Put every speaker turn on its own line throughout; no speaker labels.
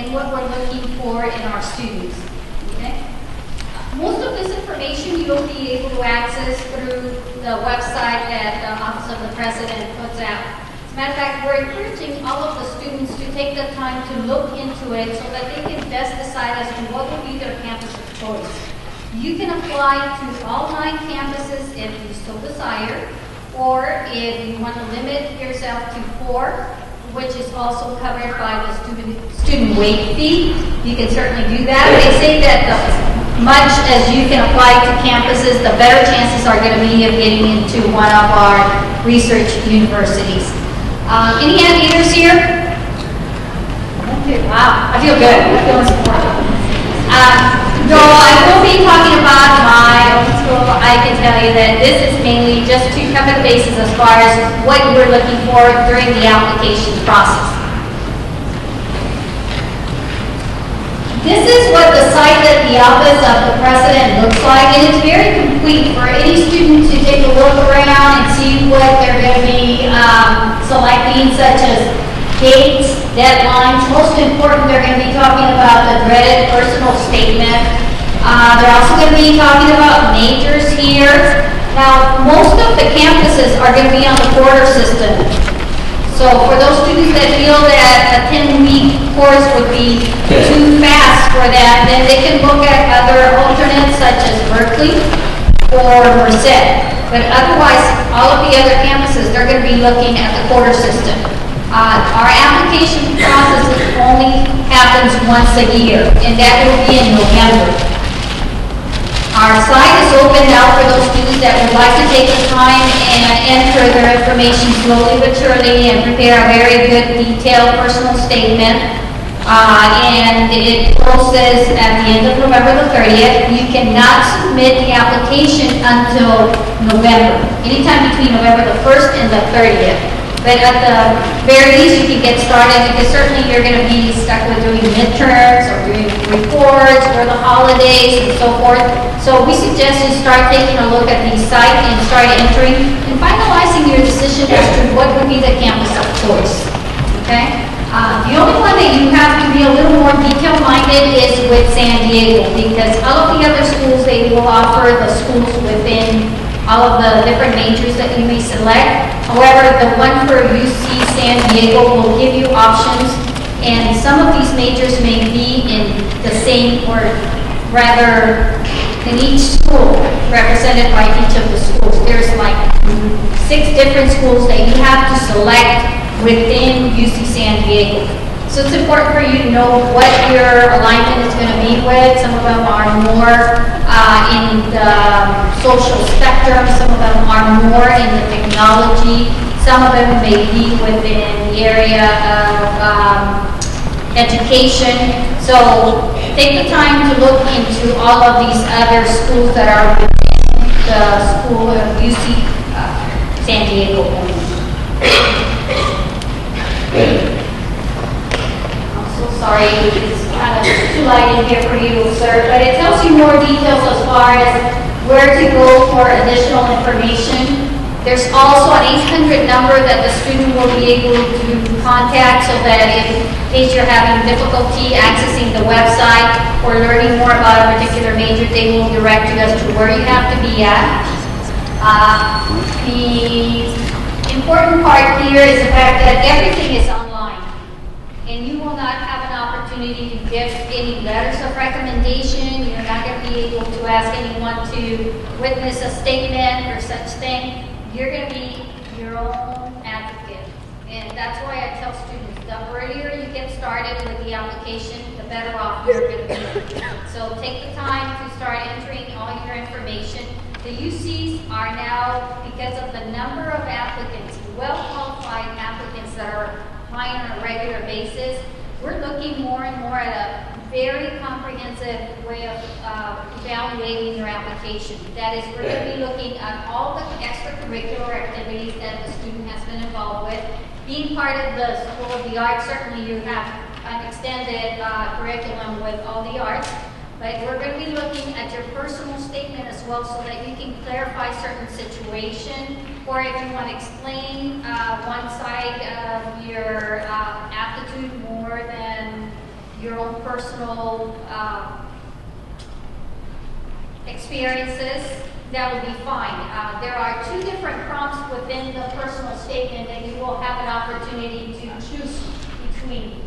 and what we're looking for in our students. Okay? Most of this information you'll be able to access through the website that the Office of the President puts out. As a matter of fact, we're encouraging all of the students to take the time to look into it so that they can best decide as to what will be their campus of choice. You can apply to all 9 campuses if you so desire, or if you want to limit yourself to 4, which is also covered by the student wait fee, you can certainly do that. They say that much as you can apply to campuses, the better chances are going to be of getting into one of our research universities. Any hand-eaters here? Okay, wow, I feel good. I feel supported. Though I will be talking about my own school, I can tell you that this is mainly just to cover the bases as far as what you're looking for during the application process. This is what the site at the Office of the President looks like, and it's very complete for any student to take a look around and see what they're going to be selecting, such as dates, deadlines. Most important, they're going to be talking about the dreaded personal statement. They're also going to be talking about majors here. Now, most of the campuses are going to be on the quarter system. So for those students that feel that a 10-week course would be too fast for them, then they can look at other alternates such as Berkeley or Merced. But otherwise, all of the other campuses, they're going to be looking at the quarter system. Our application process only happens once a year, and that will be in November. Our site is open now for those students that would like to take the time and enter their information slowly but surely and prepare a very good detailed personal statement. And it closes at the end of November the 30th. You cannot submit the application until November, anytime between November the 1st and the 30th. But at the very least, you can get started, because certainly you're going to be stuck with doing midterms or doing reports or the holidays and so forth. So we suggest you start taking a look at the site and start entering and finalizing your decision as to what would be the campus of choice. Okay? The only one that you have to be a little more detail-minded is with San Diego, because all of the other schools, they will offer the schools within all of the different majors that you may select. However, the one for UC San Diego will give you options, and some of these majors may be in the same, or rather in each school, represented by each of the schools. There's like 6 different schools that you have to select within UC San Diego. So it's important for you to know what your alignment is going to be with. Some of them are more in the social spectrum. Some of them are more in the technology. Some of them may be within the area of education. So take the time to look into all of these other schools that are within the school of UC San Diego. Sorry, it's kind of too light in here for you to observe, but it tells you more details as far as where to go for additional information. There's also an 800 number that the student will be able to contact, so that in case you're having difficulty accessing the website or learning more about a particular major, they will direct you as to where you have to be at. The important part here is the fact that everything is online, and you will not have an opportunity to give any letters of recommendation. You're not going to be able to ask anyone to witness a statement or such thing. You're going to be your own advocate. And that's why I tell students, the earlier you get started with the application, the better off you're going to be. So take the time to start entering all your information. The UCs are now, because of the number of applicants, well-qualified applicants that are applying on a regular basis, we're looking more and more at a very comprehensive way of evaluating your application. That is, we're going to be looking at all the extracurricular activities that the student has been involved with. Being part of the School of the Arts, certainly you have an extended curriculum with all the arts, but we're going to be looking at your personal statement as well, so that you can clarify certain situation, or if you want to explain one side of your aptitude more than your own personal experiences, that will be fine. There are two different prompts within the personal statement that you will have an opportunity to choose between.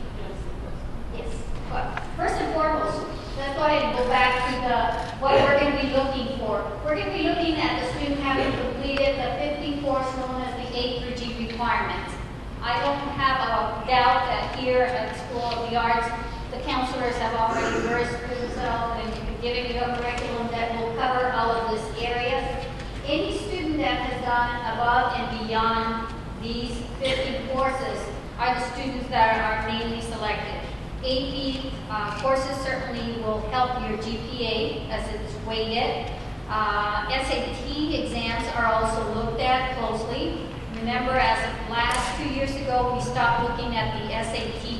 Yes. But first and foremost, let's go ahead and go back to what we're going to be looking for. We're going to be looking at the student having completed the 15 course known as the A through G requirements. I don't have a doubt that here at School of the Arts, the counselors have already versed themselves and given you a curriculum that will cover all of this area. Any student that has gone above and beyond these 50 courses are the students that are mainly selected. AP courses certainly will help your GPA as it's weighted. SAT exams are also looked at closely. Remember, as of last 2 years ago, we stopped looking at the SAT-2.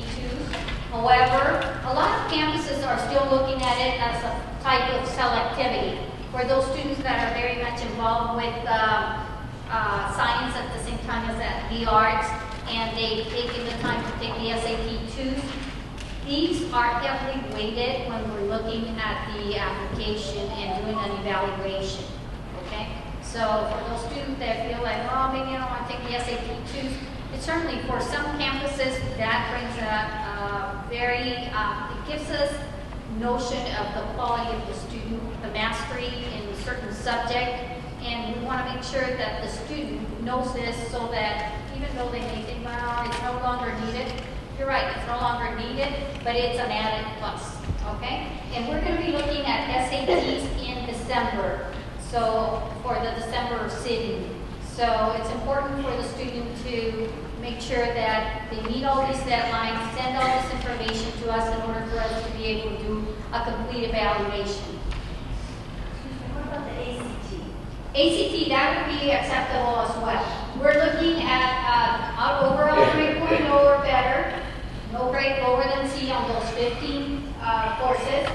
However, a lot of campuses are still looking at it as a type of selectivity. For those students that are very much involved with science at the same time as at the arts, and they've taken the time to take the SAT-2s, these are heavily weighted when we're looking at the application and doing an evaluation, okay? So for those students that feel like, oh, maybe I don't want to take the SAT-2s, it's certainly for some campuses that brings it gives us notion of the quality of the student, the mastery in a certain subject, and we want to make sure that the student knows this so that even though they may think, well, it's no longer needed, you're right, it's no longer needed, but it's an added plus, okay? And we're going to be looking at SATs in December, so for the December sitting. So it's important for the student to make sure that they meet all these deadlines, send all this information to us in order for us to be able to do a complete evaluation.
What about the ACT?
ACT, that would be acceptable as well. We're looking at overall grade point or better, no grade lower than C on those 15 courses.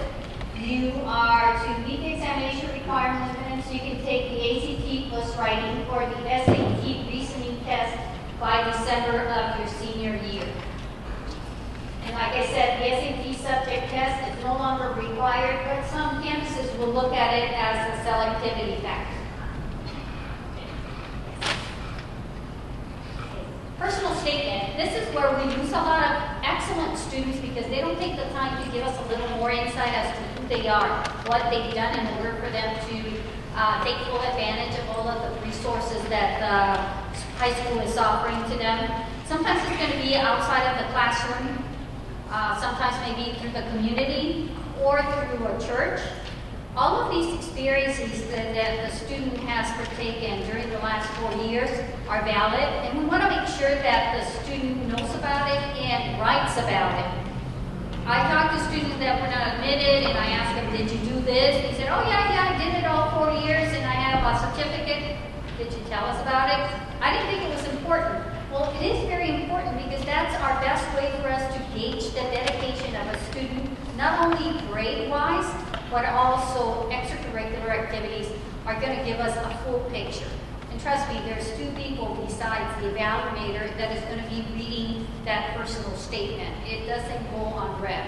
You are to meet the examination requirements, so you can take the ACT plus writing or the SAT reasoning test by December of your senior year. And like I said, the SAT subject test is no longer required, but some campuses will look at it as a selectivity factor. Personal statement. This is where we lose a lot of excellent students because they don't take the time to give us a little more insight as to who they are, what they've done in order for them to take full advantage of all of the resources that high school is offering to them. Sometimes it's going to be outside of the classroom, sometimes maybe through the community or through a church. All of these experiences that the student has partaken during the last 4 years are valid, and we want to make sure that the student knows about it and writes about it. I talked to students that were not admitted, and I asked them, did you do this? He said, oh yeah, I did it all 4 years, and I have a certificate. Did you tell us about it? I didn't think it was important. Well, it is very important because that's our best way for us to gauge the dedication of a student, not only grade-wise, but also extracurricular activities are going to give us a full picture. And trust me, there's two people besides the evaluator that is going to be reading that personal statement. It doesn't go unread.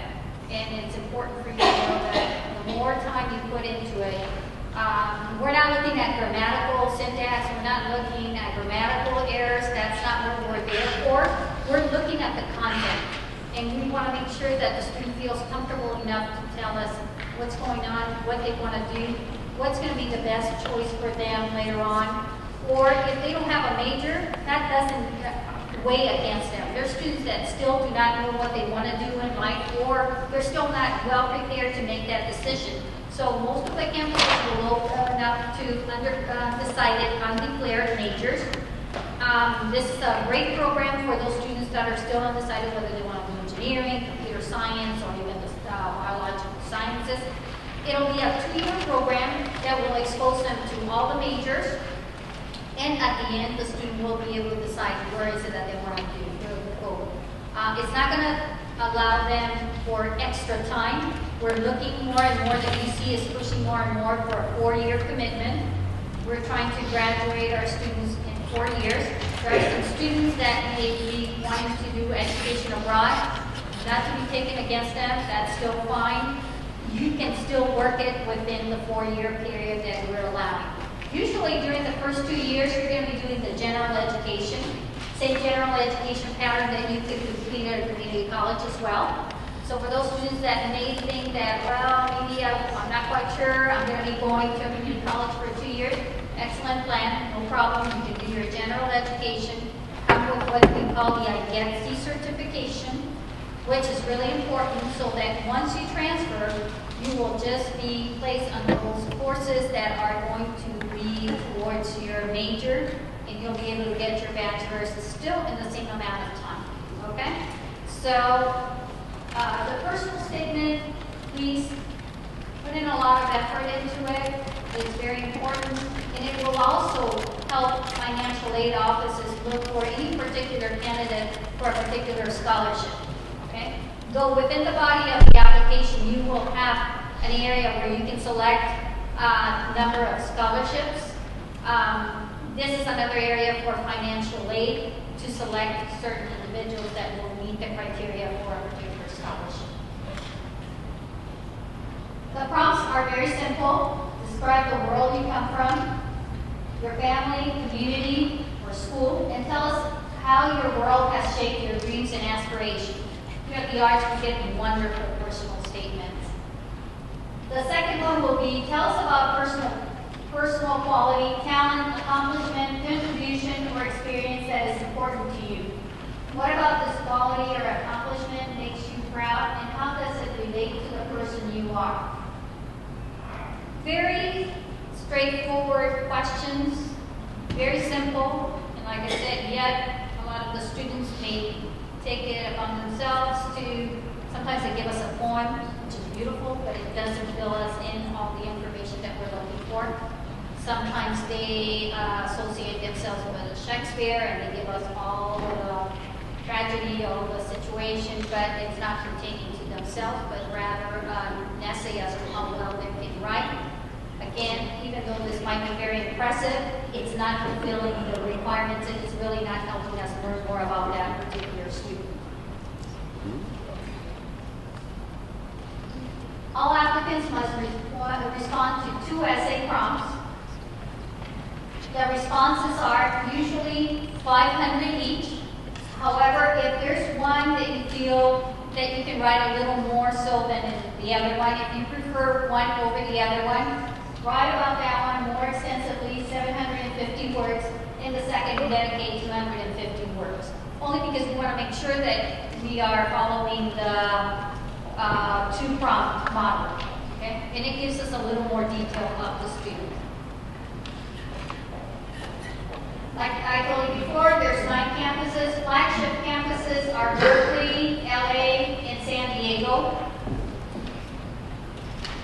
And it's important for you to know that the more time you put into it, we're not looking at grammatical syntax, we're not looking at grammatical errors, that's not what we're there for. We're looking at the content. And we want to make sure that the student feels comfortable enough to tell us what's going on, what they want to do, what's going to be the best choice for them later on. Or if they don't have a major, that doesn't weigh against them. There's students that still do not know what they want to do in life, or they're still not well prepared to make that decision. So most of the campuses will open up to undecided, undeclared majors. This is a great program for those students that are still undecided whether they want to do engineering, computer science, or even the biological sciences. It'll be a 2-year program that will expose them to all the majors, and at the end, the student will be able to decide where is it that they want to do. It's not going to allow them for extra time. We're looking more and more, the UC is pushing more and more for a 4-year commitment. We're trying to graduate our students in 4 years. There are some students that may be wanting to do education abroad. not to be taken against them, that's still fine. You can still work it within the 4-year period that we're allowing. Usually during the first 2 years, you're going to be doing the general education, same general education pattern that you could complete at a community college as well. So for those students that may think that, well, maybe I'm not quite sure, I'm going to be going to a community college for 2 years, excellent plan, no problem. You can do your general education, come with what we call the identity certification, which is really important so that once you transfer, you will just be placed on those courses that are going to be towards your major, and you'll be able to get your bachelor's still in the same amount of time, okay? So, the personal statement, please put in a lot of effort into it. It's very important, and it will also help financial aid offices look for any particular candidate for a particular scholarship, okay? Though within the body of the application, you will have an area where you can select a number of scholarships. This is another area for financial aid to select certain individuals that will meet the criteria for a particular scholarship. The prompts are very simple. Describe the world you come from, your family, community, or school, and tell us how your world has shaped your dreams and aspirations. You have the arts to get wonderful personal statements. The second one will be, tell us about personal quality, talent, accomplishment, contribution, or experience that is important to you. What about this quality or accomplishment makes you proud, and how does it relate to the person you are? Very straightforward questions, very simple, and like I said, yet a lot of the students may take it upon themselves to, sometimes they give us a poem, which is beautiful, but it doesn't fill us in all the information that we're looking for. Sometimes they associate themselves with Shakespeare and they give us all the tragedy, all the situations, but it's not pertaining to themselves, but rather an essay as to how well they can write. Again, even though this might be very impressive, it's not fulfilling the requirements and it's really not helping us learn more about that particular student. All applicants must respond to 2 essay prompts. The responses are usually 500 each. However, if there's one that you feel that you can write a little more so than the other one, if you prefer one over the other one, write about that one more extensively, 750 words. In the second, dedicate 250 words. Only because we want to make sure that we are following the 2-prompt model, okay? And it gives us a little more detail of the student. Like I told you before, there's 9 campuses. Flagship campuses are Berkeley, LA, and San Diego.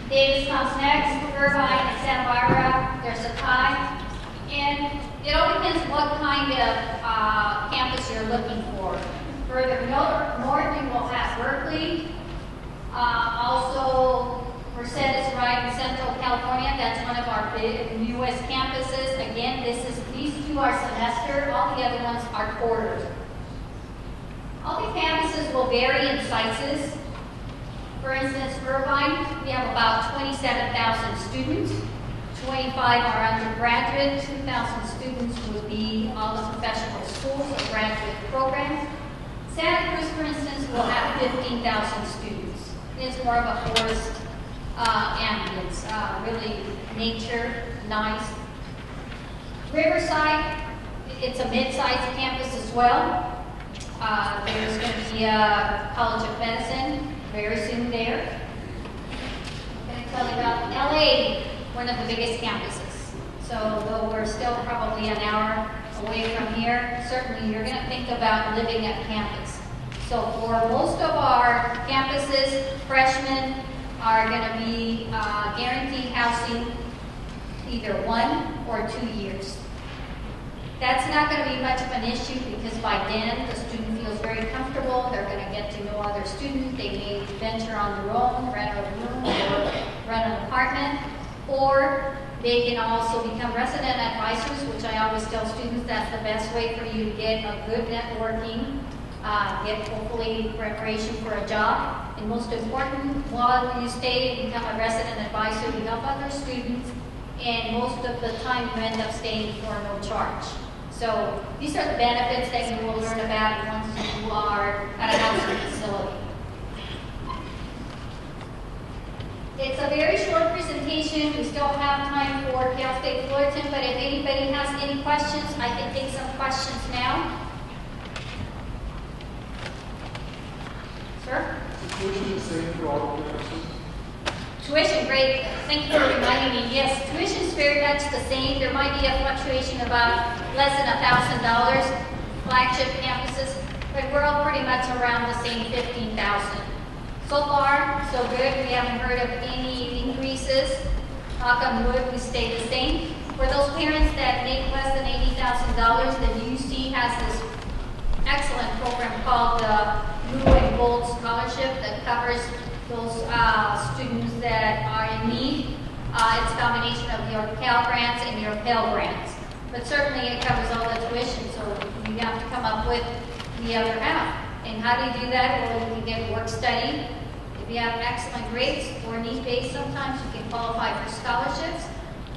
Davis comes next, Irvine and Santa Barbara. There's a tie. And it all depends what kind of campus you're looking for. Further north, you will have Berkeley. Also, Merced is right in Central California. That's one of our big newest campuses. Again, these 2 are semester. All the other ones are quarters. All the campuses will vary in sizes. For instance, Irvine, we have about 27,000 students. 25 are undergraduate. 2,000 students would be all the professional schools or graduate programs. Santa Cruz, for instance, will have 15,000 students. It's more of a forest ambience, really nature, nice. Riverside, it's a mid-sized campus as well. There's going to be a College of Medicine very soon there. I'm going to tell you about LA, one of the biggest campuses. So though we're still probably an hour away from here, certainly you're going to think about living at campus. So for most of our campuses, freshmen are going to be guaranteed housing either 1 or 2 years. That's not going to be much of an issue because by then the student feels very comfortable. They're going to get to know other students. They may venture on their own, rent a room, or rent an apartment, or they can also become resident advisors, which I always tell students that's the best way for you to get a good networking get hopefully preparation for a job. And most important, while you stay and become a resident advisor, you help other students, and most of the time you end up staying for no charge. So these are the benefits that you will learn about once you are at a housing facility. It's a very short presentation. We still have time for Cal State Fullerton, but if anybody has any questions, I can take some questions now. Sir?
Is tuition the same for all the classes?
Tuition, great. Thank you for reminding me. Yes, tuition is very much the same. There might be a fluctuation about less than $1,000 flagship campuses, but we're all pretty much around the same $15,000. So far, so good. We haven't heard of any increases. Knock on wood, we stay the same. For those parents that make less than $80,000, the UC has this excellent program called the Blue and Gold Scholarship that covers those students that are in need. It's a combination of your Cal grants and your Pell grants. But certainly it covers all the tuition, so you have to come up with the other half. And how do you do that? Well, you can get work study. If you have excellent grades or need-based, sometimes you can qualify for scholarships.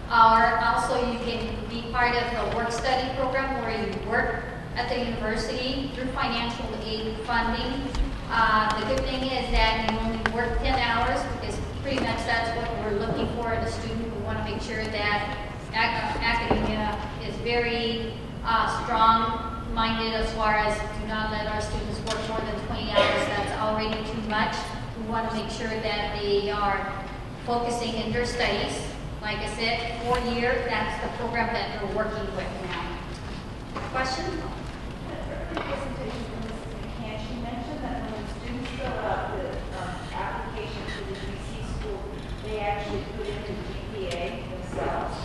Or also you can be part of the work study program where you work at the university through financial aid funding. The good thing is that you only work 10 hours because pretty much that's what we're looking for in a student. We want to make sure that academia is very strong-minded as far as do not let our students work more than 20 hours. That's already too much. We want to make sure that they are focusing in their studies. Like I said, 4 year, that's the program that we're working with now. Question?
She mentioned that when students fill out the application to the DC school, they actually put in the GPA themselves.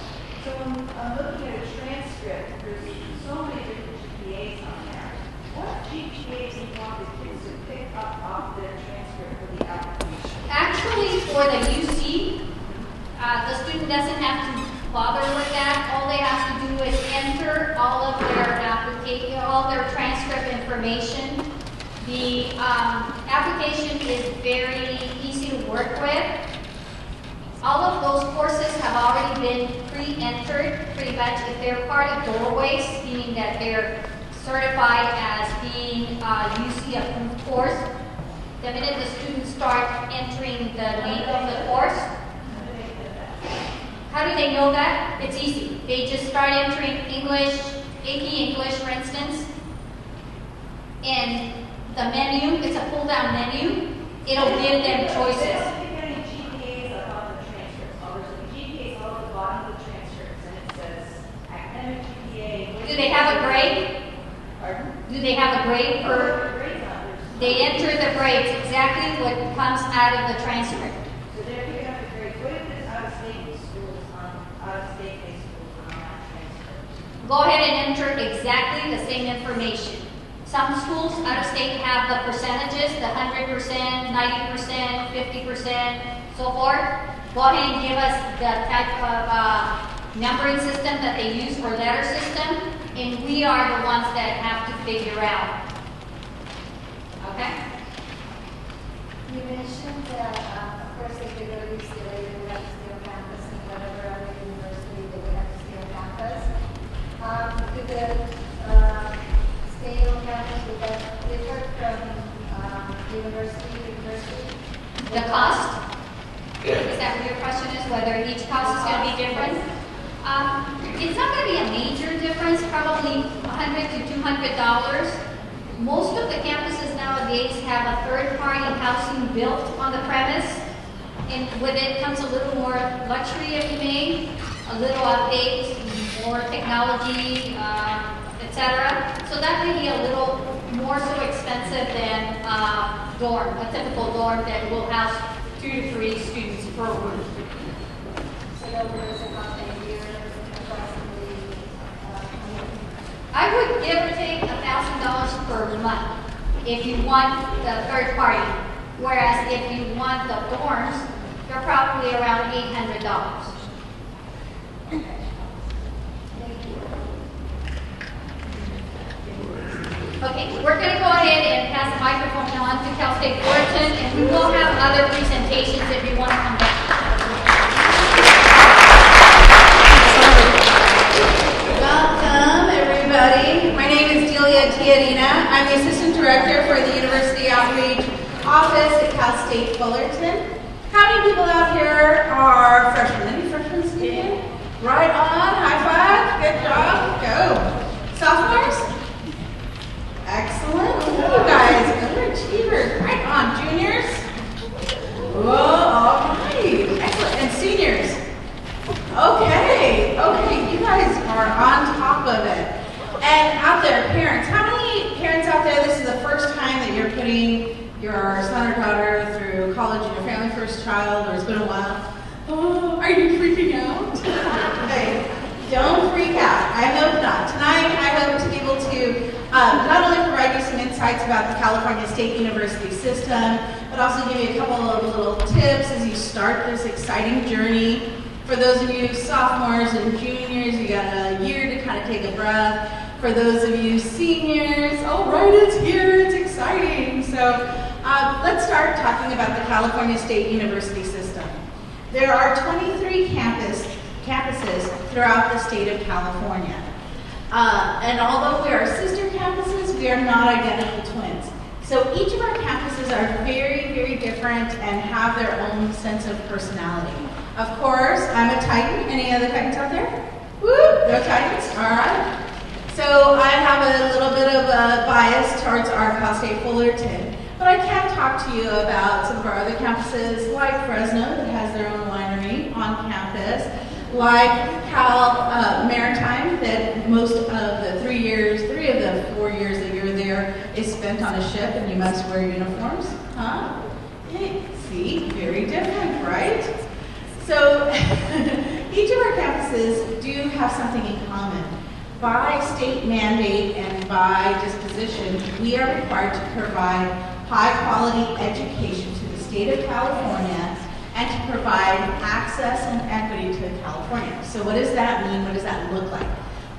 So when I'm looking at a transcript, there's so many different GPAs on there. What GPAs do you want the kids to pick up off their transcript for the application?
Actually, for the UC, the student doesn't have to bother with that. All they have to do is enter all of their application, all their transcript information. The application is very easy to work with. All of those courses have already been pre-entered, pretty much. If they're part of doorways, meaning that they're certified as being UC approved course, the minute the students start entering the name of the course, how do they know that? It's easy. They just start entering English, AP English, for instance, and the menu, it's a pull-down menu. It'll give them choices.
They don't pick any GPAs up on the transcripts. There's a GPAs all at the bottom of the transcripts, and it says academic GPA.
Do they have a grade?
Pardon?
Do they have a grade
The
for?
grades on there.
They enter the grades, exactly what comes out of the transcript.
So they're picking up the grades. What if there's out-of-state schools out-of-state-based schools on that transcript?
Go ahead and enter exactly the same information. Some schools out of state have the percentages, the 100%, 90%, 50%, so forth. Go ahead and give us the type of numbering system that they use or letter system, and we are the ones that have to figure out. Okay?
You mentioned that, of course, if they go to UCLA, they would have to stay on campus, and whatever other university, they would have to stay on campus. Do the stay on campus, would that differ from university to university?
The cost? Is that what your question is, whether each cost is going to be different? It's not going to be a major difference, probably $100 to $200. Most of the campuses nowadays have a third-party housing built on the premise, and with it comes a little more luxury, if you may, a little updates, more technology, etc. So that may be a little more so expensive than a typical dorm that will house 2 to 3 students per room.
So that was about a year approximately.
I would give or take $1,000 per month if you want the third party. Whereas if you want the dorms, they're probably around $800.
Thank you.
Okay, we're going to go ahead and pass the microphone on to Cal State Fullerton, and we will have other presentations if you want to come back.
Welcome, everybody. My name is Delia Tiarina. I'm the Assistant Director for the University Outreach Office at Cal State Fullerton. How many people out here are freshmen? Any freshmen speaking? Right on. High five. Good job. Go. Sophomores? Excellent. Look at you guys. Overachievers. Right on. Juniors? Whoa, all right. Excellent. And seniors? Okay. You guys are on top of it. And out there, parents. How many parents out there, this is the first time that you're putting your son or daughter through college and your family first child, or it's been a while? Oh, are you freaking out? Okay. Don't freak out. I hope not. Tonight, I hope to be able to not only provide you some insights about the California State University system, but also give you a couple of little tips as you start this exciting journey. For those of you sophomores and juniors, you got a year to kind of take a breath. For those of you seniors, all right, it's here, it's exciting. So let's start talking about the California State University system. There are 23 campuses throughout the state of California. And although we are sister campuses, we are not identical twins. So each of our campuses are very, very different and have their own sense of personality. Of course, I'm a Titan. Any other Titans out there? Woo! No Titans? All right. So I have a little bit of a bias towards our Cal State Fullerton. But I can talk to you about some of our other campuses, like Fresno, that has their own winery on campus, like Cal Maritime, that most of the 3 of the 4 years that you're there is spent on a ship and you must wear uniforms. Huh? See, very different, right? So each of our campuses do have something in common. By state mandate and by disposition, we are required to provide high-quality education to the state of California and to provide access and equity to California. So what does that mean? What does that look like?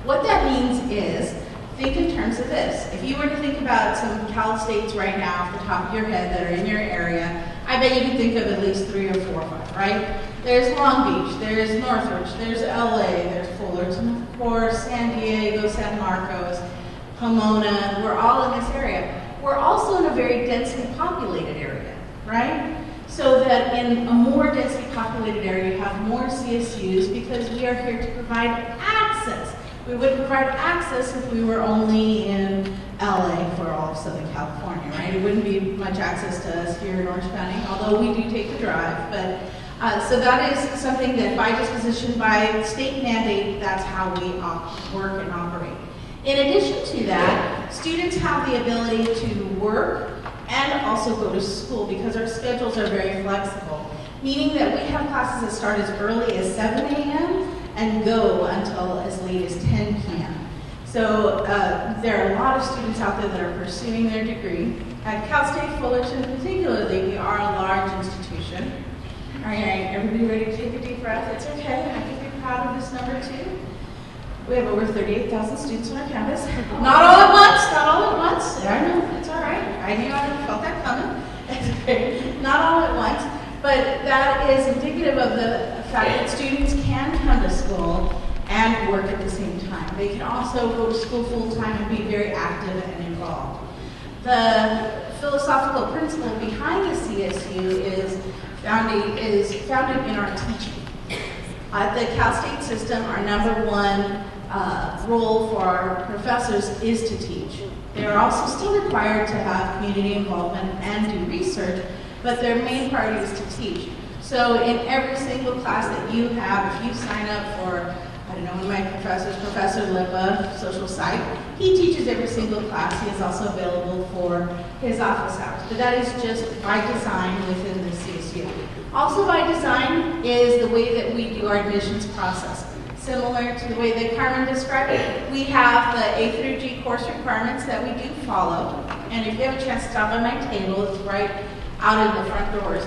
What that means is, think in terms of this. If you were to think about some Cal States right now off the top of your head that are in your area, I bet you can think of at least 3 or 4 or 5, right? There's Long Beach, there's Northridge, there's LA, there's Fullerton, of course, San Diego, San Marcos, Pomona. We're all in this area. We're also in a very densely populated area, right? So that in a more densely populated area, you have more CSUs because we are here to provide access. We would provide access if we were only in LA for all of Southern California, right? It wouldn't be much access to us here in Orange County, although we do take the drive. But so that is something that by disposition, by state mandate, that's how we work and operate. In addition to that, students have the ability to work and also go to school because our schedules are very flexible, meaning that we have classes that start as early as 7 a.m. and go until as late as 10 p.m. So there are a lot of students out there that are pursuing their degree. At Cal State Fullerton particularly, we are a large institution. All right, everybody ready to take a deep breath? It's okay, I can be proud of this number too. We have over 38,000 students on our campus. Not all at once. I know, it's all right. I knew I felt that coming. It's okay. Not all at once, but that is indicative of the fact that students can come to school and work at the same time. They can also go to school full-time and be very active and involved. The philosophical principle behind the CSU is founded in our teaching. At the Cal State system, our number one role for our professors is to teach. They are also still required to have community involvement and do research, but their main priority is to teach. So in every single class that you have, if you sign up for, I don't know, one of my professors, Professor Lipa, social psych, he teaches every single class. He is also available for his office hours. But that is just by design within the CSU. Also by design is the way that we do our admissions process. Similar to the way that Carmen described it, we have the A through G course requirements that we do follow. And if you have a chance to stop by my table, it's right out in the front doors.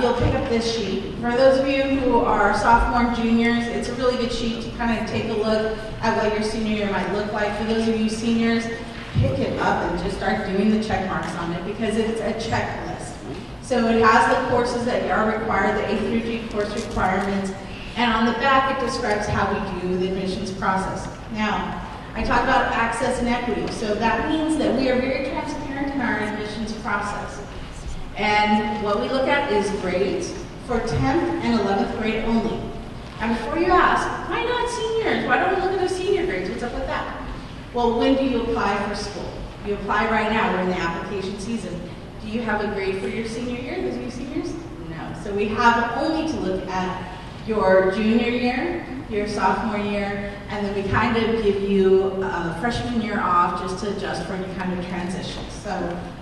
You'll pick up this sheet. For those of you who are sophomore and juniors, it's a really good sheet to kind of take a look at what your senior year might look like. For those of you seniors,
pick it up and just start doing the check marks on it because it's a checklist. So it has the courses that are required, the A through G course requirements, and on the back it describes how we do the admissions process. Now, I talk about access and equity, so that means that we are very transparent in our admissions process. And what we look at is grades for 10th and 11th grade only. And before you ask, why not seniors? Why don't we look at the senior grades? What's up with that? Well, when do you apply for school? You apply right now, we're in the application season. Do you have a grade for your senior year, those of you seniors? No. So we have only to look at your junior year, your sophomore year, and then we kind of give you a freshman year off just to adjust for any kind of transition. So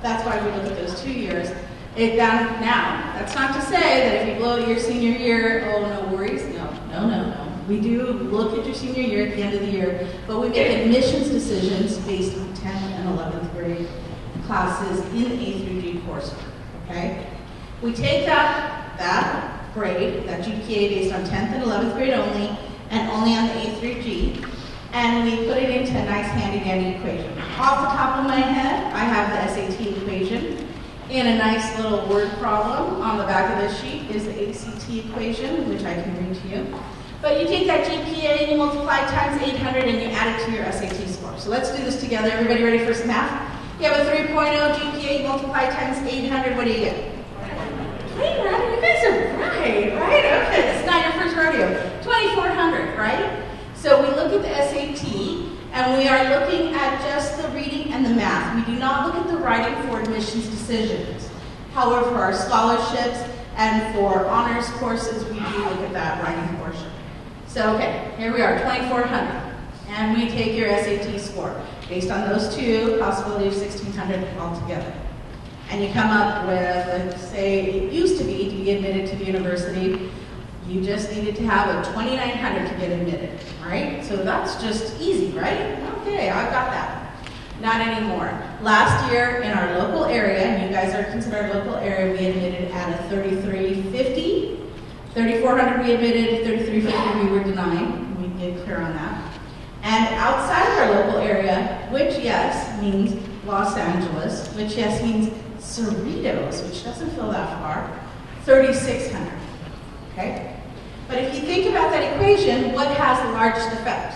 that's why we look at those 2 years. Now, that's not to say that if you blow your senior year, oh, no worries. No. We do look at your senior year at the end of the year, but we make admissions decisions based on 10th and 11th grade classes in A through G coursework, okay? We take that grade, that GPA based on 10th and 11th grade only, and only on the A through G, and we put it into a nice handy-dandy equation. Off the top of my head, I have the SAT equation. In a nice little word problem on the back of this sheet is the ACT equation, which I can read to you. But you take that GPA and you multiply times 800 and you add it to your SAT score. So let's do this together. Everybody ready for some math? You have a 3.0 GPA, you multiply times 800, what do you get? Hey, Rodney, you guys are right? Okay, this is not your first rodeo. 2,400, right? So we look at the SAT, and we are looking at just the reading and the math. We do not look at the writing for admissions decisions. However, for our scholarships and for honors courses, we do look at that writing portion. So, okay, here we are, 2,400. And we take your SAT score. Based on those two, possibility of 1,600 altogether. And you come up with, let's say, it used to be admitted to the university, you just needed to have a 2,900 to get admitted, right? So that's just easy, right? Okay, I've got that. Not anymore. Last year in our local area, and you guys are considered local area, we admitted at a 3,350. 3,400 we admitted, 3,350 we were denied. We get clear on that. And outside of our local area, which yes means Los Angeles, which yes means Cerritos, which doesn't feel that far, 3,600. Okay? But if you think about that equation, what has the largest effect?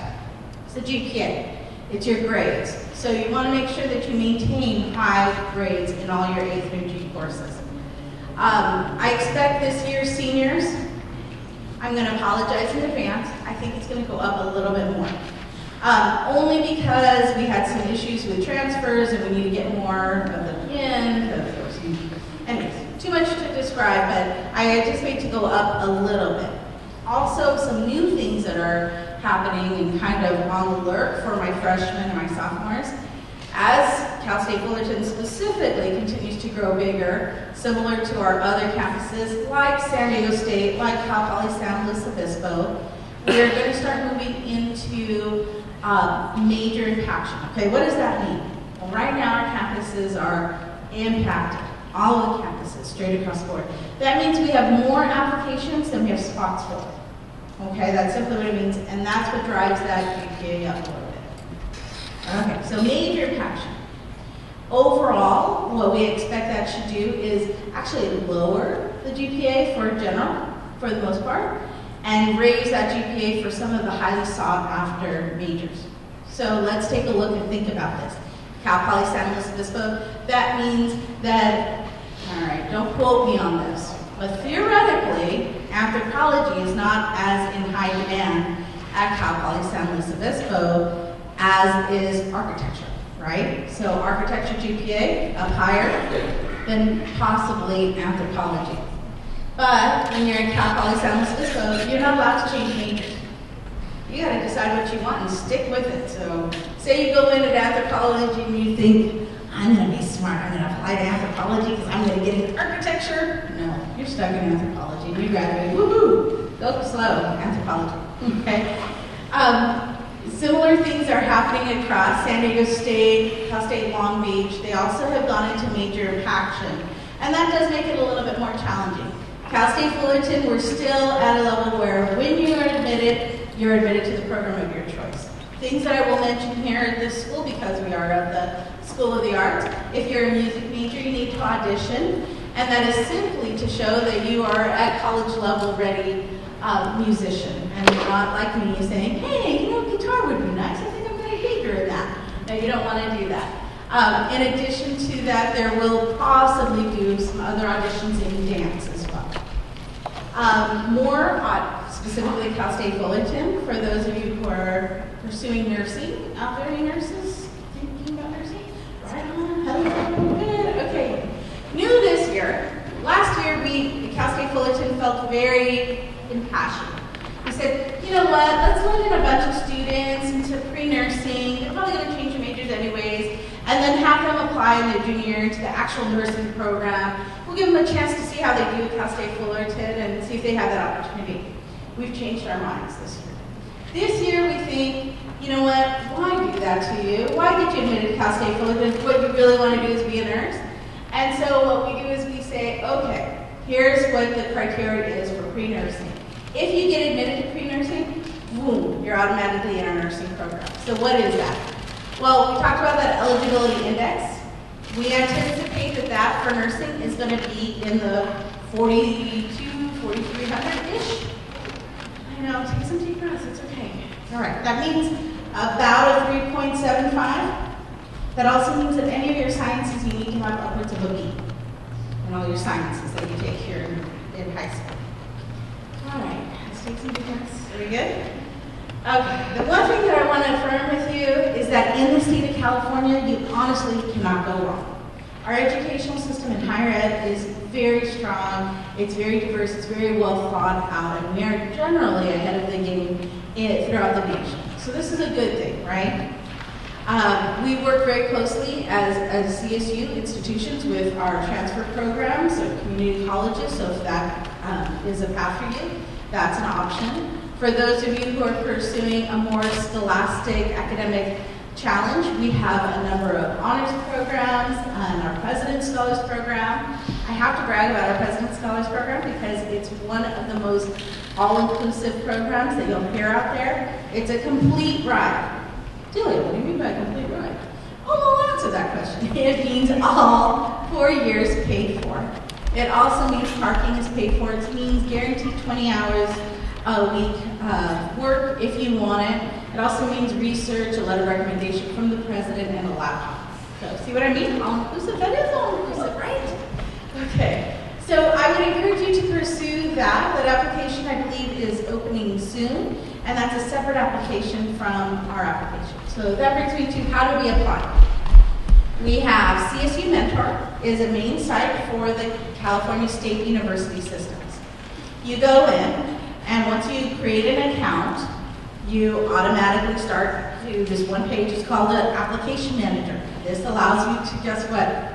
It's the GPA. It's your grades. So you want to make sure that you maintain high grades in all your A through G courses. I expect this year's seniors, I'm going to apologize in advance, I think it's going to go up a little bit more. Only because we had some issues with transfers and we need to get more of them in. Anyways, too much to describe, but I anticipate to go up a little bit. Also, some new things that are happening and kind of on the alert for my freshmen and my sophomores. As Cal State Fullerton specifically continues to grow bigger, similar to our other campuses like San Diego State, like Cal Poly San Luis Obispo, we are going to start moving into major impaction. Okay, what does that mean? Well, right now our campuses are impacted. All of the campuses, straight across the board. That means we have more applications than we have spots for. Okay, that's simply what it means, and that's what drives that GPA up a little bit. Okay, so major impaction. Overall, what we expect that should do is actually lower the GPA for general, for the most part, and raise that GPA for some of the highly sought after majors. So let's take a look and think about this. Cal Poly San Luis Obispo, that means that, all right, don't quote me on this, but theoretically, anthropology is not as in high demand at Cal Poly San Luis Obispo as is architecture, right? So architecture GPA up higher than possibly anthropology. But when you're in Cal Poly San Luis Obispo, you're not allowed to change majors. You got to decide what you want and stick with it. So say you go in at anthropology and you think, I'm going to be smart, I'm going to apply to anthropology because I'm going to get into architecture. No, you're stuck in anthropology. You graduate, woohoo, go slow, anthropology, okay? Similar things are happening across San Diego State, Cal State Long Beach. They also have gone into major impaction. And that does make it a little bit more challenging. Cal State Fullerton, we're still at a level where when you are admitted, you're admitted to the program of your choice. Things that I will mention here at this school, because we are of the School of the Arts, if you're a music major, you need to audition, and that is simply to show that you are at college level ready musician, and you're not like me saying, hey, you know, guitar would be nice, I think I'm going to major in that. No, you don't want to do that. In addition to that, there will possibly do some other auditions in dance as well. Specifically Cal State Fullerton, for those of you who are pursuing nursing, out there, any nurses thinking about nursing? Right on, hello, good, okay. New this year, last year Cal State Fullerton felt very impassioned. We said, you know what, let's let in a bunch of students into pre-nursing, they're probably going to change their majors anyways, and then have them apply in their junior year to the actual nursing program. We'll give them a chance to see how they do at Cal State Fullerton and see if they have that opportunity. We've changed our minds this year. This year we think, you know what, why do that to you? Why get you admitted to Cal State Fullerton if what you really want to do is be a nurse? And so what we do is we say, okay, here's what the criteria is for pre-nursing. If you get admitted to pre-nursing, boom, you're automatically in our nursing program. So what is that? Well, we talked about that eligibility index. We anticipate that for nursing is going to be in the 4,300-ish. I know, take some deep breaths, it's okay. All right, that means about a 3.75. That also means that any of your sciences, you need to have upwards of a B in all your sciences that you take here in high school. All right, let's take some deep breaths. Are we good? Okay, the one thing that I want to affirm with you is that in the state of California, you honestly cannot go wrong. Our educational system in higher ed is very strong, it's very diverse, it's very well thought out, and we are generally ahead of the game throughout the nation. So this is a good thing, right? We work very closely as CSU institutions with our transfer programs, so community colleges, so if that is a path for you, that's an option. For those of you who are pursuing a more scholastic academic challenge, we have a number of honors programs and our President's Scholars Program. I have to brag about our President's Scholars Program because it's one of the most all-inclusive programs that you'll hear out there. It's a complete ride. Julia, what do you mean by complete ride? Oh, we'll answer that question. It means all 4 years paid for. It also means parking is paid for. It means guaranteed 20 hours a week work if you want it. It also means research, a letter of recommendation from the president, and a laptop. So see what I mean? All-inclusive, that is all-inclusive, right? Okay, so I would encourage you to pursue that. That application, I believe, is opening soon, and that's a separate application from our application. So that brings me to how do we apply? We have CSU Mentor is a main site for the California State University systems. You go in, and once you create an account, you automatically start to this one page. It's called the Application Manager. This allows you to just what?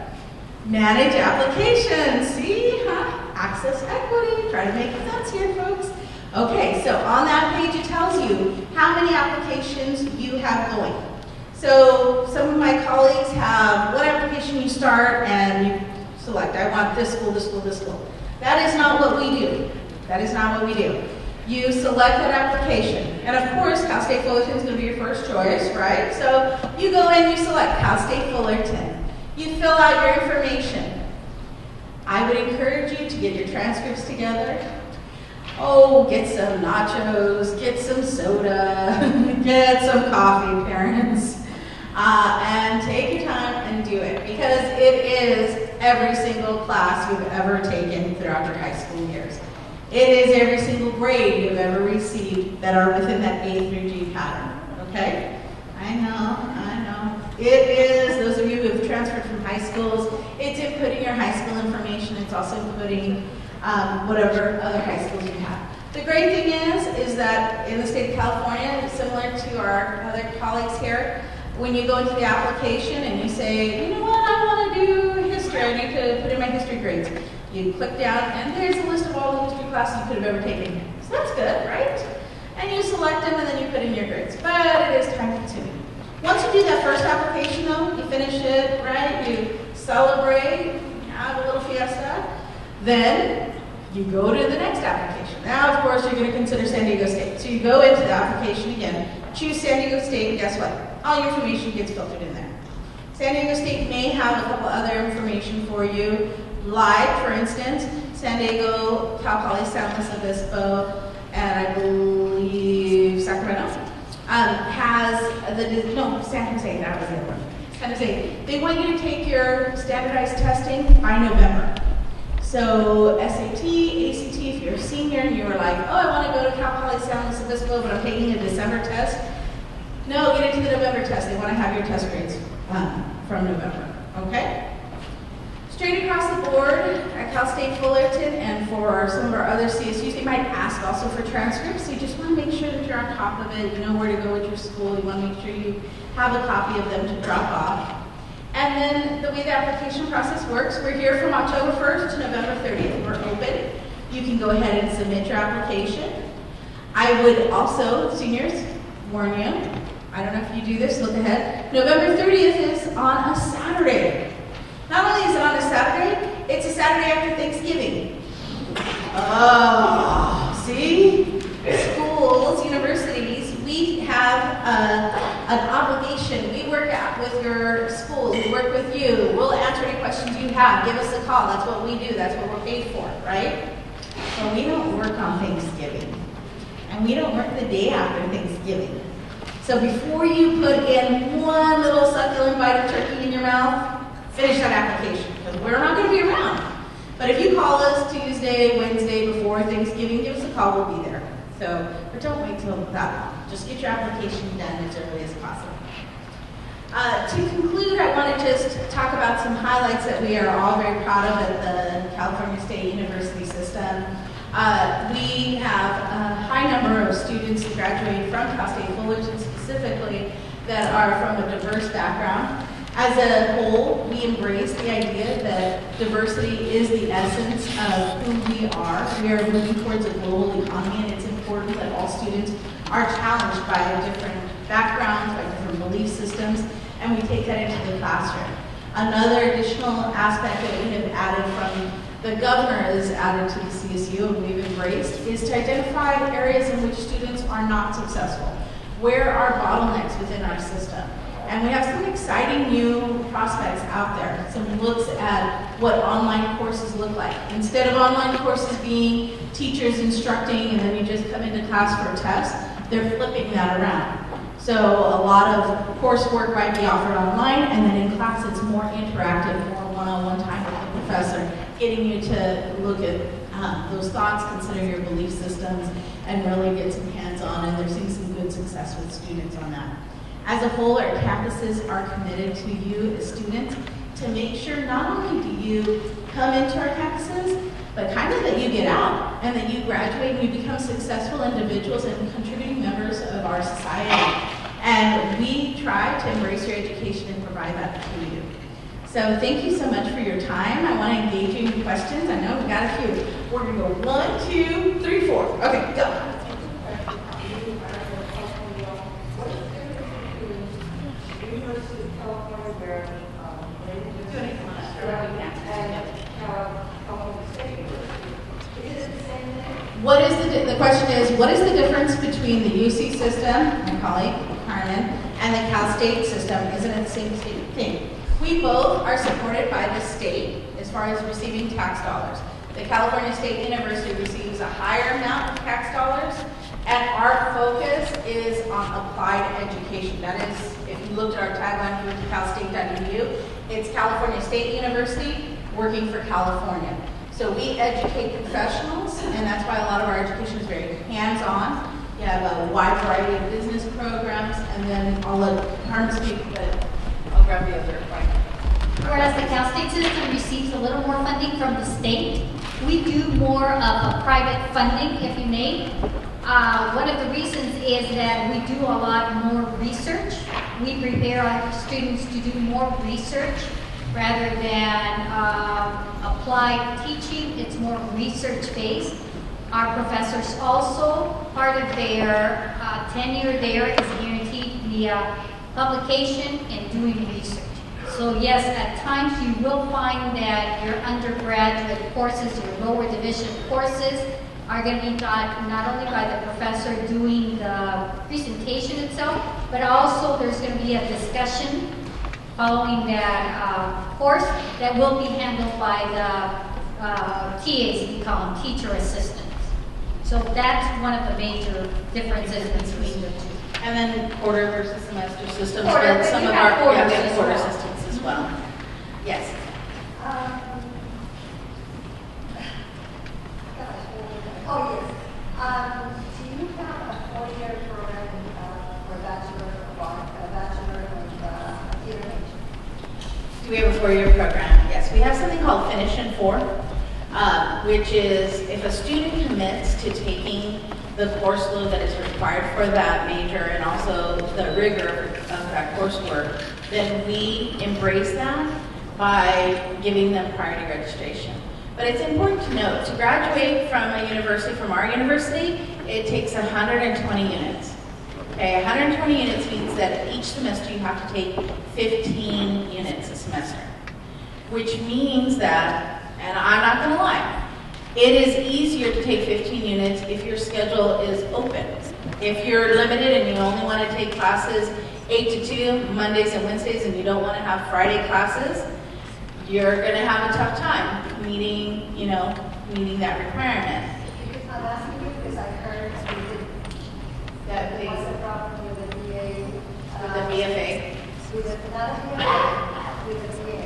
Manage applications. See, huh? Access equity. Try to make sense here, folks. Okay, so on that page it tells you how many applications you have going. So some of my colleagues have what application you start and you select, I want this school, this school, this school. That is not what we do. That is not what we do. You select that application. And of course, Cal State Fullerton is going to be your first choice, right? So you go in, you select Cal State Fullerton. You fill out your information. I would encourage you to get your transcripts together. Oh, get some nachos, get some soda, get some coffee, parents. And take your time and do it, because it is every single class you've ever taken throughout your high school years. It is every single grade you've ever received that are within that A through G pattern, okay? I know. It is, those of you who have transferred from high schools, it's inputting your high school information, it's also inputting whatever other high schools you have. The great thing is that in the state of California, similar to our other colleagues here, when you go into the application and you say, you know what, I want to do history, I need to put in my history grades. You click down and there's a list of all the history classes you could have ever taken. So that's good, right? And you select them and then you put in your grades. But it is time consuming. Once you do that first application though, you finish it, right? You celebrate, have a little fiesta. Then you go to the next application. Now, of course, you're going to consider San Diego State. So you go into the application again, choose San Diego State, and guess what? All your information gets filtered in there. San Diego State may have a couple other information for you, like, for instance, San Diego, Cal Poly San Luis Obispo, and I believe Sacramento has San Jose, that was the other one. San Jose, they want you to take your standardized testing by November. So SAT, ACT, if you're a senior and you were like, oh, I want to go to Cal Poly San Luis Obispo, but I'm taking a December test. No, get into the November test. They want to have your test grades from November, okay? Straight across the board at Cal State Fullerton and for some of our other CSUs, they might ask also for transcripts. So you just want to make sure that you're on top of it. You know where to go with your school. You want to make sure you have a copy of them to drop off. And then the way the application process works, we're here from October 1st to November 30th. We're open. You can go ahead and submit your application. I would also, seniors, warn you, I don't know if you do this, look ahead. November 30th is on a Saturday. Not only is it on a Saturday, it's a Saturday after Thanksgiving. Oh, see? Schools, universities, we have an obligation. We work out with your schools, we work with you. We'll answer any questions you have. Give us a call. That's what we do. That's what we're paid for, right? But we don't work on Thanksgiving. And we don't work the day after Thanksgiving. So before you put in one little succulent bite of turkey in your mouth, finish that application, because we're not going to be around. But if you call us Tuesday, Wednesday before Thanksgiving, give us a call, we'll be there. So, but don't wait till that long. Just get your application done as early as possible. To conclude, I want to just talk about some highlights that we are all very proud of at the California State University system. We have a high number of students who graduate from Cal State Fullerton specifically that are from a diverse background. As a whole, we embrace the idea that diversity is the essence of who we are. We are moving towards a global economy, and it's important that all students are challenged by different backgrounds, by different belief systems, and we take that into the classroom. Another additional aspect that we have added from the governor has added to the CSU and we've embraced is to identify areas in which students are not successful. Where are bottlenecks within our system? And we have some exciting new prospects out there. Some looks at what online courses look like. Instead of online courses being teachers instructing and then you just come into class for a test, they're flipping that around. So a lot of coursework might be offered online, and then in class it's more interactive, more one-on-one time with the professor, getting you to look at those thoughts, consider your belief systems, and really get some hands-on, and they're seeing some good success with students on that. As a whole, our campuses are committed to you as students to make sure not only do you come into our campuses, but kind of that you get out and that you graduate and you become successful individuals and contributing members of our society. And we try to embrace your education and provide that to you. So thank you so much for your time. I want to engage you in questions. I know we've got a few. We're going to go 1, 2, 3, 4. Okay, go. What is the question is, what is the difference between the UC system, my colleague, Carmen, and the Cal State system? Isn't it the same thing? We both are supported by the state as far as receiving tax dollars. The California State University receives a higher amount of tax dollars, and our focus is on applied education. That is, if you looked at our tagline, we went to calstate.edu, it's California State University working for California. So we educate professionals, and that's why a lot of our education is very hands-on. You have a wide variety of business programs, and then I'll let Carmen speak, but I'll grab the other point.
Whereas the Cal State system receives a little more funding from the state, we do more of a private funding, if you may. One of the reasons is that we do a lot more research. We prepare our students to do more research rather than applied teaching. It's more research-based. Our professors also, part of their tenure there is guaranteed via publication and doing research. So yes, at times you will find that your undergraduate courses, your lower division courses are going to be taught not only by the professor doing the presentation itself, but also there's going to be a discussion following that course that will be handled by the TAs, we call them teacher assistants. So that's one of the major differences between the two.
And then quarter versus semester systems,
Quarter,
but some
you
of
have
our,
quarters
we have
as
quarter
well.
systems as well. Yes.
Oh, yes. Do you have a four-year program for Bachelor of Art, a Bachelor of Theater Major?
Do we have a four-year program? Yes, we have something called Finish in 4, which is if a student commits to taking the course load that is required for that major and also the rigor of that coursework, then we embrace that by giving them priority registration. But it's important to note, to graduate from a university, from our university, it takes 120 units. Okay, 120 units means that each semester you have to take 15 units a semester, which means that, and I'm not going to lie, it is easier to take 15 units if your schedule is open. If you're limited and you only want to take classes 8 to 2, Mondays and Wednesdays, and you don't want to have Friday classes, you're going to have a tough time meeting, meeting that requirement.
Because I'm asking you because I heard
That
there was a problem with the VA.
with the BFA.
Not a VA, with the VA.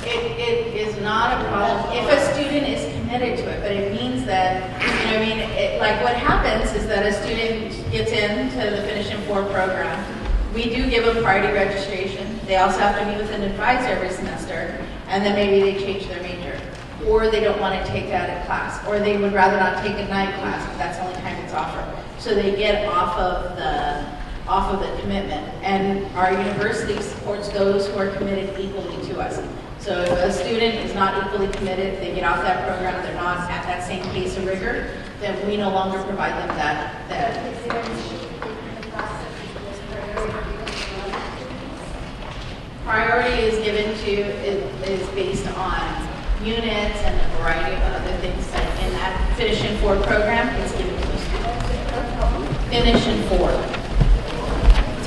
It is not a problem if a student is committed to it, but it means that, like what happens is that a student gets into the Finish in 4 program. We do give them priority registration. They also have to meet with an advisor every semester, and then maybe they change their major. Or they don't want to take that class, or they would rather not take a night class if that's the only time it's offered. So they get off of the commitment. And our university supports those who are committed equally to us. So if a student is not equally committed, they get off that program, they're not at that same pace of rigor, then we no longer provide them that.
Is there an issue in the process with priority given to other students?
Priority is given to, is based on units and a variety of other things. But in that Finish in 4 program, it's given to the students. Finish in 4.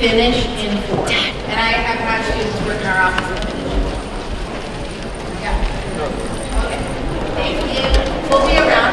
Finish in 4. And I've had students work in our office and finish in 4. Yeah. Okay. Thank you. We'll be around.